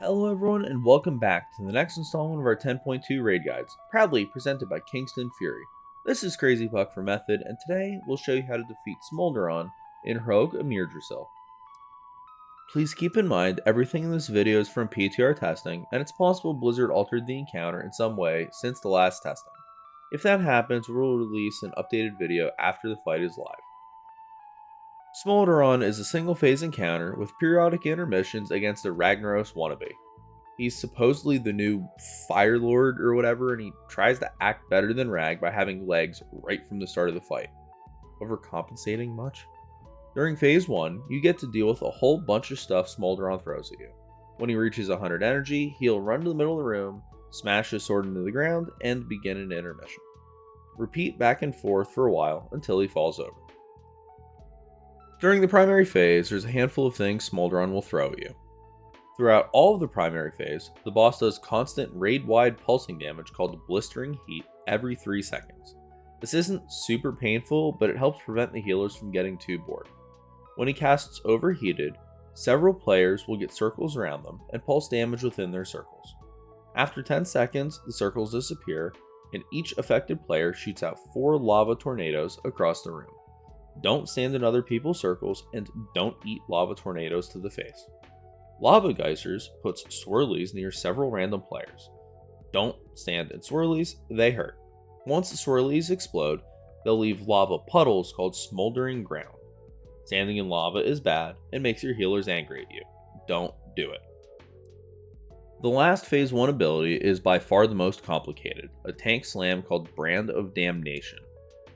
Hello everyone and welcome back to the next installment of our 10.2 raid guides, proudly presented by Kingston FURY. This is Crazy Puck for Method, and today we'll show you how to defeat Smolderon in Rogue Amirdrassil. Please keep in mind everything in this video is from PTR testing, and it's possible Blizzard altered the encounter in some way since the last testing. If that happens, we'll release an updated video after the fight is live. Smolderon is a single-phase encounter with periodic intermissions against a Ragnaros wannabe. He's supposedly the new Firelord or whatever, and he tries to act better than Rag by having legs right from the start of the fight. Overcompensating much? During Phase 1, you get to deal with a whole bunch of stuff Smolderon throws at you. When he reaches 100 energy, he'll run to the middle of the room, smash his sword into the ground, and begin an intermission. Repeat back and forth for a while until he falls over. During the primary phase, there's a handful of things Smolderon will throw at you. Throughout all of the primary phase, the boss does constant raid-wide pulsing damage called blistering heat every 3 seconds. This isn't super painful, but it helps prevent the healers from getting too bored. When he casts overheated, several players will get circles around them and pulse damage within their circles. After 10 seconds, the circles disappear, and each affected player shoots out 4 lava tornadoes across the room. Don't stand in other people's circles, and don't eat lava tornadoes to the face. Lava geysers puts swirlies near several random players. Don't stand in swirlies, they hurt. Once the swirlies explode, they'll leave lava puddles called smoldering ground. Standing in lava is bad and makes your healers angry at you. Don't do it. The last Phase 1 ability is by far the most complicated, a tank slam called Brand of Damnation.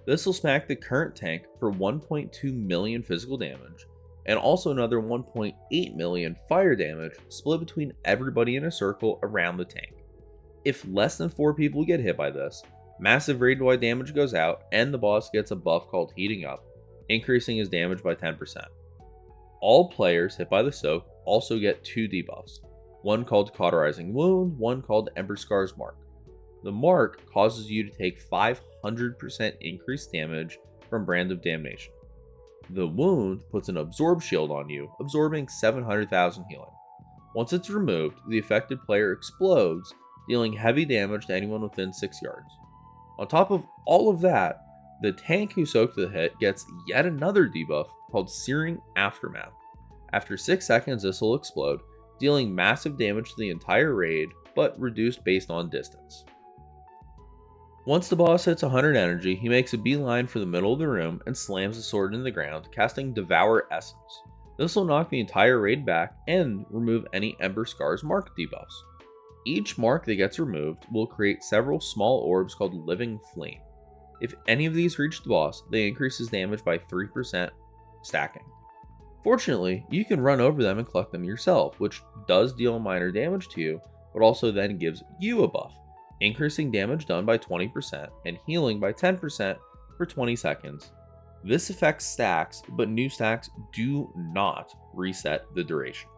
This will smack the current tank for 1.2 million physical damage, and also another 1.8 million fire damage split between everybody in a circle around the tank. If less than 4 people get hit by this, massive raid-wide damage goes out, and the boss gets a buff called Heating Up, increasing his damage by 10%. All players hit by the soak also get 2 debuffs, one called Cauterizing Wound, one called Ember Scar's Mark. The mark causes you to take 500% increased damage from Brand of Damnation. The wound puts an Absorb shield on you, absorbing 700,000 healing. Once it's removed, the affected player explodes, dealing heavy damage to anyone within 6 yards. On top of all of that, the tank who soaked the hit gets yet another debuff called Searing Aftermath. After 6 seconds, this will explode, dealing massive damage to the entire raid, but reduced based on distance. Once the boss hits 100 energy, he makes a beeline for the middle of the room and slams the sword into the ground, casting Devour Essence. This will knock the entire raid back and remove any Ember Scar's Mark debuffs. Each mark that gets removed will create several small orbs called Living Flame. If any of these reach the boss, they increase his damage by 3%, stacking. Fortunately, you can run over them and collect them yourself, which does deal minor damage to you, but also then gives you a buff, increasing damage done by 20% and healing by 10% for 20 seconds. This effect stacks, but new stacks do not reset the duration.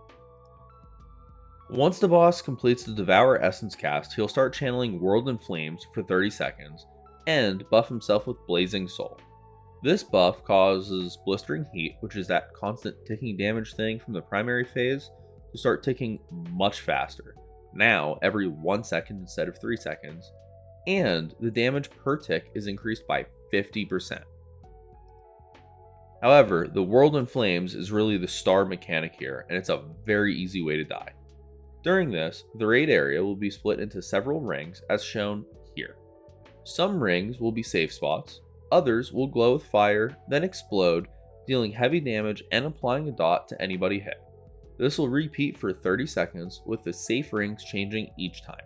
Once the boss completes the Devour Essence cast, he'll start channeling World in Flames for 30 seconds and buff himself with Blazing Soul. This buff causes Blistering Heat, which is that constant ticking damage thing from the primary phase, to start ticking much faster. Now every 1 second instead of 3 seconds, and the damage per tick is increased by 50%. However, the World in Flames is really the star mechanic here, and it's a very easy way to die. During this, the raid area will be split into several rings as shown here. Some rings will be safe spots, others will glow with fire, then explode, dealing heavy damage and applying a dot to anybody hit. This will repeat for 30 seconds, with the safe rings changing each time.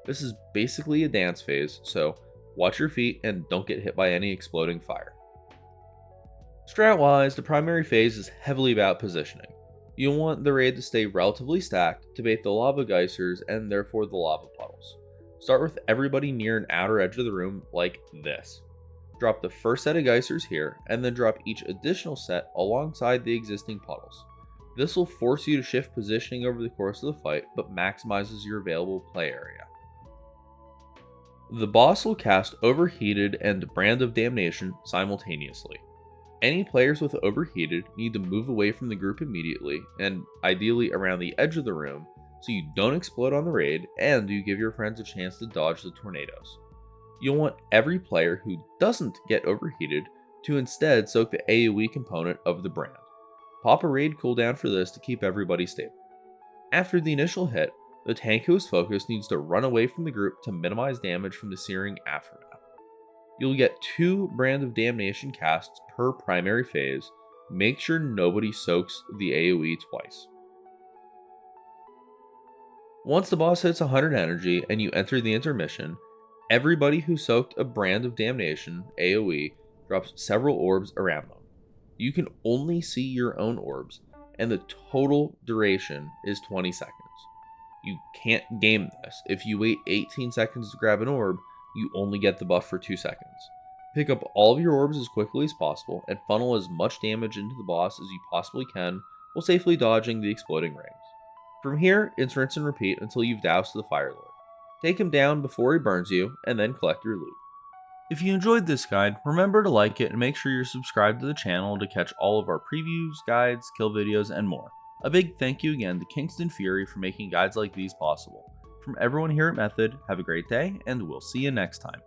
This is basically a dance phase, so watch your feet and don't get hit by any exploding fire. Strat-wise, the primary phase is heavily about positioning. You'll want the raid to stay relatively stacked to bait the lava geysers and therefore the lava puddles. Start with everybody near an outer edge of the room like this. Drop the first set of geysers here, and then drop each additional set alongside the existing puddles. This will force you to shift positioning over the course of the fight, but maximizes your available play area. The boss will cast Overheated and Brand of Damnation simultaneously. Any players with Overheated need to move away from the group immediately, and ideally around the edge of the room, so you don't explode on the raid and you give your friends a chance to dodge the tornadoes. You'll want every player who doesn't get overheated to instead soak the AoE component of the brand. Pop a raid cooldown for this to keep everybody stable. After the initial hit, the tank who is focused needs to run away from the group to minimize damage from the searing aftermath. You'll get 2 Brand of Damnation casts per primary phase. Make sure nobody soaks the AoE twice. Once the boss hits 100 energy and you enter the intermission, everybody who soaked a Brand of Damnation AoE drops several orbs around them. You can only see your own orbs, and the total duration is 20 seconds. You can't game this. If you wait 18 seconds to grab an orb, you only get the buff for 2 seconds. Pick up all of your orbs as quickly as possible and funnel as much damage into the boss as you possibly can while safely dodging the exploding rings. From here, it's rinse and repeat until you've doused the Firelord. Take him down before he burns you, and then collect your loot. If you enjoyed this guide, remember to like it and make sure you're subscribed to the channel to catch all of our previews, guides, kill videos, and more. A big thank you again to Kingston FURY for making guides like these possible. From everyone here at Method, have a great day, and we'll see you next time.